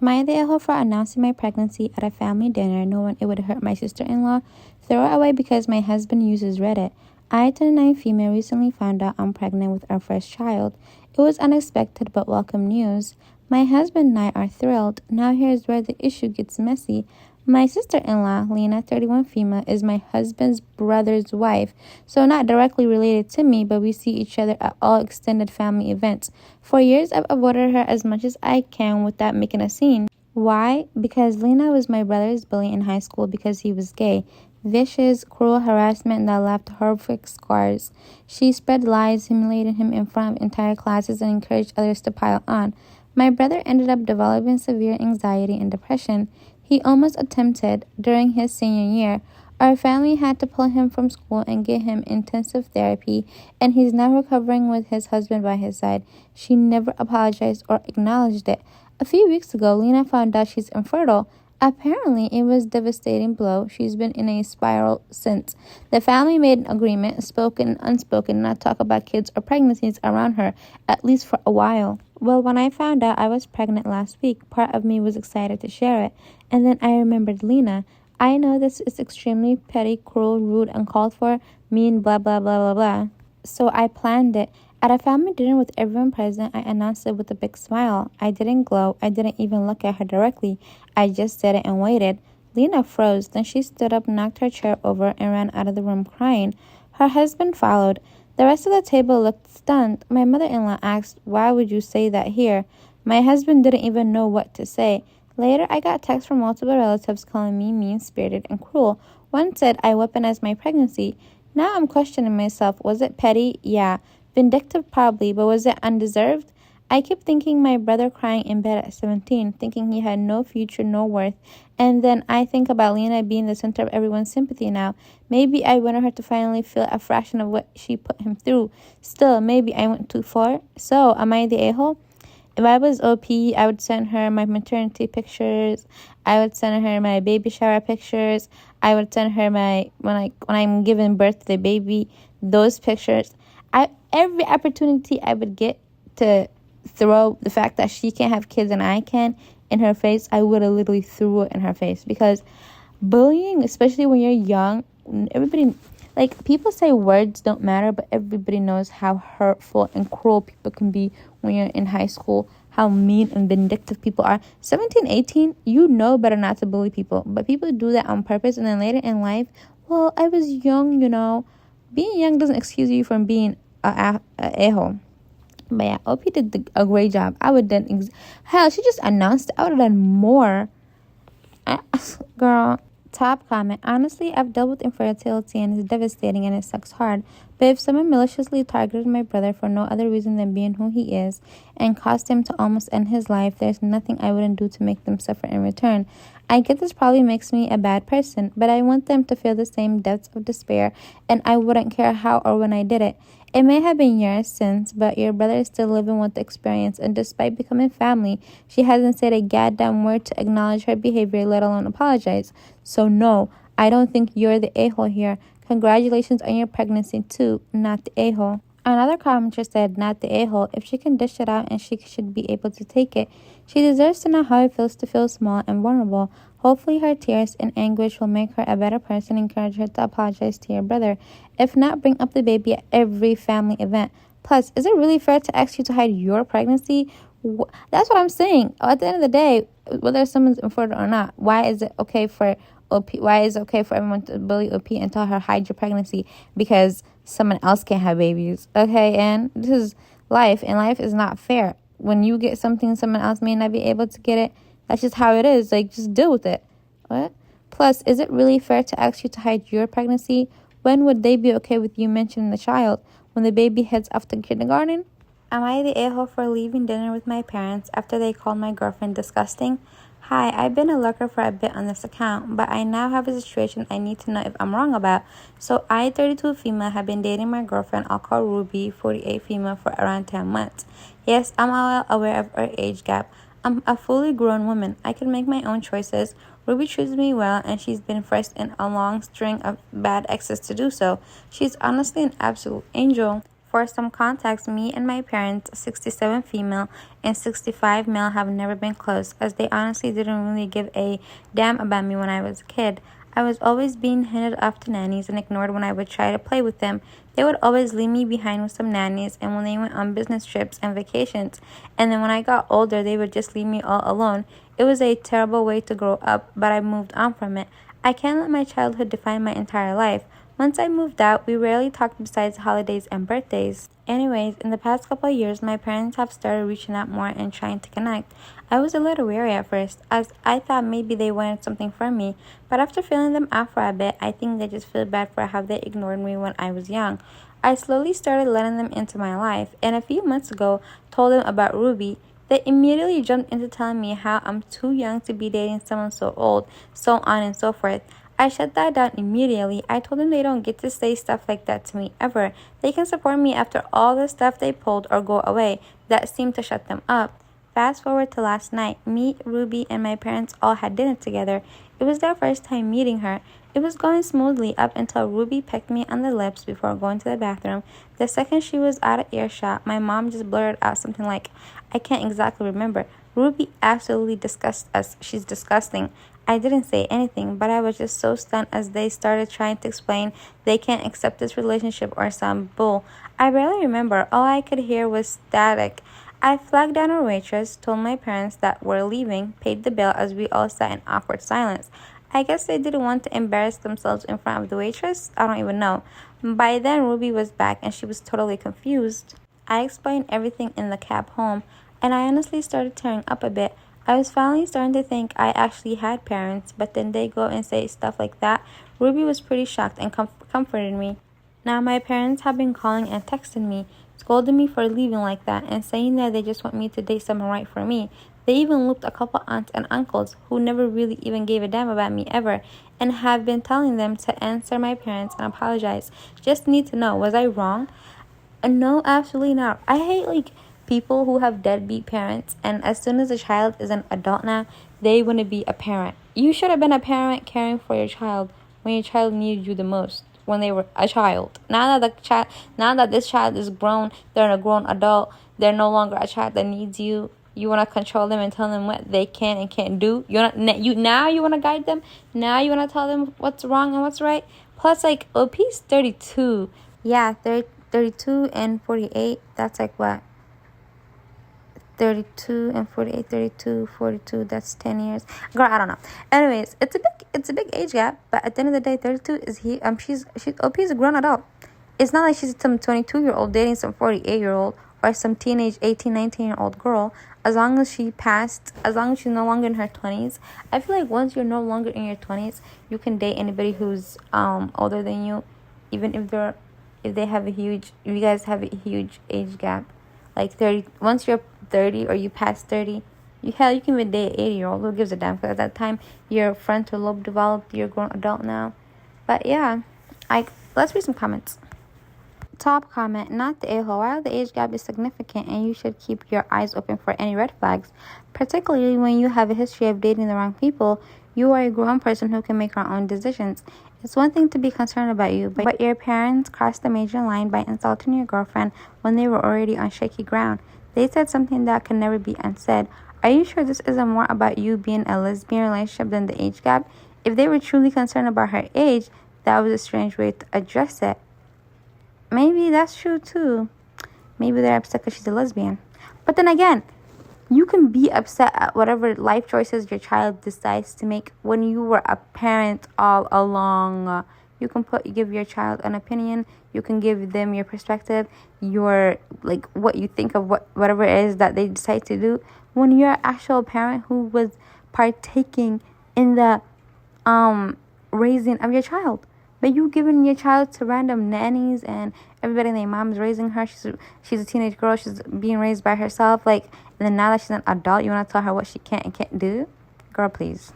Am I the a-hole for announcing my pregnancy at a family dinner knowing it would hurt my sister-in-law? Throw it away because my husband uses Reddit. I, 29 female, recently found out I'm pregnant with our first child. It was unexpected but welcome news. My husband and I are thrilled. Now here's where the issue gets messy. My sister-in-law, Lena, 31 female, is my husband's brother's wife, so not directly related to me, but we see each other at all extended family events. For years, I've avoided her as much as I can without making a scene. Why? Because Lena was my brother's bully in high school because he was gay. Vicious, cruel harassment that left horrific scars. She spread lies, humiliated him in front of entire classes, and encouraged others to pile on. My brother ended up developing severe anxiety and depression. He almost attempted during his senior year. Our family had to pull him from school and get him intensive therapy, and he's now recovering with his husband by his side. She never apologized or acknowledged it. A few weeks ago, Lena found out she's infertile. Apparently, it was a devastating blow. She's been in a spiral since. The family made an agreement, spoken and unspoken, not to talk about kids or pregnancies around her, at least for a while. Well, when I found out I was pregnant last week, part of me was excited to share it. And then I remembered Lena. I know this is extremely petty, cruel, rude, uncalled for, mean, blah, blah, blah, blah, blah. So I planned it. At a family dinner with everyone present, I announced it with a big smile. I didn't glow. I didn't even look at her directly. I just said it and waited. Lena froze. Then she stood up, knocked her chair over, and ran out of the room crying. Her husband followed. The rest of the table looked stunned. My mother-in-law asked, "Why would you say that here?" My husband didn't even know what to say. Later, I got texts from multiple relatives calling me mean-spirited and cruel. One said I weaponized my pregnancy. Now I'm questioning myself. Was it petty? Yeah. Vindictive? Probably. But was it undeserved? I kept thinking my brother crying in bed at 17, thinking he had no future, no worth. And then I think about Lena being the center of everyone's sympathy now. Maybe I wanted her to finally feel a fraction of what she put him through. Still, maybe I went too far. So, am I the a-hole? If I was OP, I would send her my maternity pictures. I would send her my baby shower pictures. I would send her my when I'm giving birth to the baby, those pictures. Every opportunity I would get to throw the fact that she can't have kids and I can in her face, I would have literally threw it in her face. Because bullying, especially when you're young, everybody, like, people say words don't matter, but everybody knows how hurtful and cruel people can be when you're in high school, how mean and vindictive people are. 17, 18, you know better not to bully people, but people do that on purpose. And then later in life, well, I was young, being young doesn't excuse you from being a a-hole. But yeah, OP did a great job. I would done hell, she just announced it. I would have done more. Girl. Top comment. Honestly, I've dealt with infertility and it's devastating and it sucks hard. But if someone maliciously targeted my brother for no other reason than being who he is and caused him to almost end his life, there's nothing I wouldn't do to make them suffer in return. I get this probably makes me a bad person, but I want them to feel the same depths of despair, and I wouldn't care how or when I did it. It may have been years since, but your brother is still living with the experience, and despite becoming family, she hasn't said a goddamn word to acknowledge her behavior, let alone apologize. So no, I don't think you're the a-hole here. Congratulations on your pregnancy too, not the a-hole. Another commenter said, not the a-hole. If she can dish it out and she should be able to take it. She deserves to know how it feels to feel small and vulnerable. Hopefully her tears and anguish will make her a better person and encourage her to apologize to your brother. If not, bring up the baby at every family event. Plus, is it really fair to ask you to hide your pregnancy? That's what I'm saying. At the end of the day, whether someone's infertile or not, why is it okay for OP? Why is it okay for everyone to bully OP and tell her hide your pregnancy because someone else can't have babies? Okay, and this is life, and life is not fair. When you get something, someone else may not be able to get it. That's just how it is. Like, just deal with it. What? Plus, is it really fair to ask you to hide your pregnancy? When would they be okay with you mentioning the child? When the baby heads off to kindergarten? Am I the a-hole for leaving dinner with my parents after they called my girlfriend disgusting? Hi, I've been a lurker for a bit on this account, but I now have a situation I need to know if I'm wrong about. So I, 32 female, have been dating my girlfriend, I'll call Ruby, 48 female, for around 10 months. Yes, I'm well aware of our age gap. I'm a fully grown woman. I can make my own choices. Ruby treats me well, and she's been first in a long string of bad exes to do so. She's honestly an absolute angel. For some context, me and my parents, 67 female and 65 male, have never been close, as they honestly didn't really give a damn about me when I was a kid. I was always being handed off to nannies and ignored when I would try to play with them. They would always leave me behind with some nannies, and when they went on business trips and vacations, and then when I got older, they would just leave me all alone. It was a terrible way to grow up, but I moved on from it. I can't let my childhood define my entire life. Once I moved out, we rarely talked besides holidays and birthdays. Anyways, in the past couple of years, my parents have started reaching out more and trying to connect. I was a little wary at first, as I thought maybe they wanted something from me, but after feeling them out for a bit, I think they just feel bad for how they ignored me when I was young. I slowly started letting them into my life, and a few months ago, told them about Ruby. They immediately jumped into telling me how I'm too young to be dating someone so old, so on and so forth. I shut that down immediately. I told them they don't get to say stuff like that to me ever. They can support me after all the stuff they pulled or go away. That seemed to shut them up. Fast forward to last night. Me, Ruby, and my parents all had dinner together. It was their first time meeting her. It was going smoothly up until Ruby pecked me on the lips before going to the bathroom. The second she was out of earshot, my mom just blurted out something like, I can't exactly remember. Ruby absolutely disgusts us. She's disgusting. I didn't say anything, but I was just so stunned as they started trying to explain they can't accept this relationship or some bull. I barely remember. All I could hear was static. I flagged down our waitress, told my parents that we're leaving, paid the bill as we all sat in awkward silence. I guess they didn't want to embarrass themselves in front of the waitress. I don't even know. By then, Ruby was back and she was totally confused. I explained everything in the cab home, and I honestly started tearing up a bit. I was finally starting to think I actually had parents, but then they go and say stuff like that. Ruby was pretty shocked and comforted me. Now my parents have been calling and texting me, scolding me for leaving like that, and saying that they just want me to date someone right for me. They even looped a couple aunts and uncles who never really even gave a damn about me ever, and have been telling them to answer my parents and apologize. Just need to know, was I wrong? No, absolutely not. I hate people who have deadbeat parents, and as soon as a child is an adult now, they want to be a parent. You should have been a parent caring for your child when your child needed you the most, when they were a child. Now that this child is grown, they're a grown adult, they're no longer a child that needs you. You want to control them and tell them what they can and can't do. You want to guide them. Now you want to tell them what's wrong and what's right. Plus, OP's 32. Yeah, 32 and 48. That's what? 32 and 48, 32, 42, that's 10 years. Girl, I don't know. Anyways, it's a big age gap, but at the end of the day, 32 is she's OP's a grown adult. It's not like she's some 22-year-old dating some 48-year-old or some teenage 18, 19-year-old girl. As long as she's no longer in her 20s, I feel like once you're no longer in your 20s, you can date anybody who's older than you, even if you guys have a huge age gap. 30, once you're 30 or you pass 30, you can even date an 80-year-old. Who gives a damn? Because at that time, your frontal lobe developed, you're a grown adult now. But yeah, let's read some comments. Top comment, not the a-hole. While the age gap is significant and you should keep your eyes open for any red flags, particularly when you have a history of dating the wrong people, you are a grown person who can make your own decisions. It's one thing to be concerned about you, but your parents crossed the major line by insulting your girlfriend when they were already on shaky ground. They said something that can never be unsaid. Are you sure this isn't more about you being a lesbian relationship than the age gap? If they were truly concerned about her age, that was a strange way to address it. Maybe that's true too. Maybe they're upset because she's a lesbian. But then again, you can be upset at whatever life choices your child decides to make when you were a parent all along. You can give your child an opinion. You can give them your perspective, your what you think of whatever it is that they decide to do. When you're an actual parent who was partaking in the raising of your child, but you giving your child to random nannies and everybody and their mom's raising her. She's a teenage girl. She's being raised by herself. And then now that she's an adult, you want to tell her what she can and can't do? Girl, please.